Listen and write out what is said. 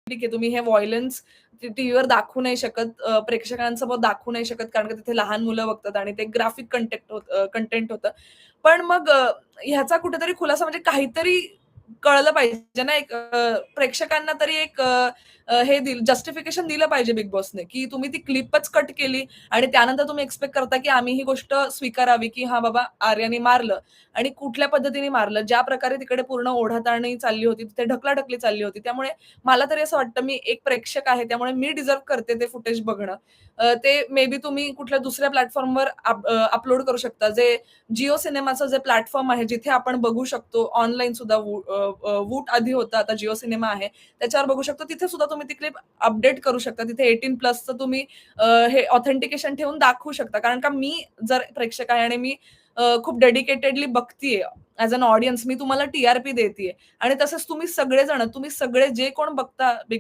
ठीक आहे, तुम्ही हे व्हायलन्स टीव्हीवर दाखवू नाही शकत, प्रेक्षकांसमोर दाखवू नाही शकत, कारण का तिथे लहान मुलं बघतात आणि ते ग्राफिक कंटेंट होतं. पण मग ह्याचा कुठेतरी खुलासा म्हणजे काहीतरी कळलं पाहिजे ना, एक प्रेक्षकांना तरी एक हे जस्टिफिकेशन दिलं पाहिजे बिग बॉसने, की तुम्ही ती क्लिपच कट केली आणि त्यानंतर तुम्ही एक्स्पेक्ट करता, की आम्ही ही गोष्ट स्वीकारावी, की हां बाबा आर्याने मारलं आणि कुठल्या पद्धतीने मारलं. ज्या प्रकारे तिकडे पूर्ण ओढाताणी चालली होती, तिथे ढकलाढकली चालली होती. त्यामुळे मला तरी असं वाटतं, मी एक प्रेक्षक आहे, त्यामुळे मी डिझर्व्ह करते ते फुटेज बघणं. ते मे बी तुम्ही कुठल्या दुसऱ्या प्लॅटफॉर्मवर अपलोड करू शकता. जे जिओ सिनेमाचं जे प्लॅटफॉर्म आहे, जिथे आपण बघू शकतो ऑनलाईन सुद्धा वूट आधी होतं, आता जिओ सिनेमा आहे. त्याच्यावर बघू शकतो. तिथे सुद्धा तुम्ही ती क्लिप अपडेट करू शकता. तिथे 18 प्लसचं तुम्ही हे ऑथेंटिकेशन ठेवून दाखवू शकता. कारण का मी जर प्रेक्षक आहे आणि मी खूप डेडिकेटेडली बघतीये ॲज अन ऑडियन्स, मी तुम्हाला टी-आर-पी देतीये आणि तसंच तुम्ही सगळेजण, तुम्ही सगळे जे कोण बघता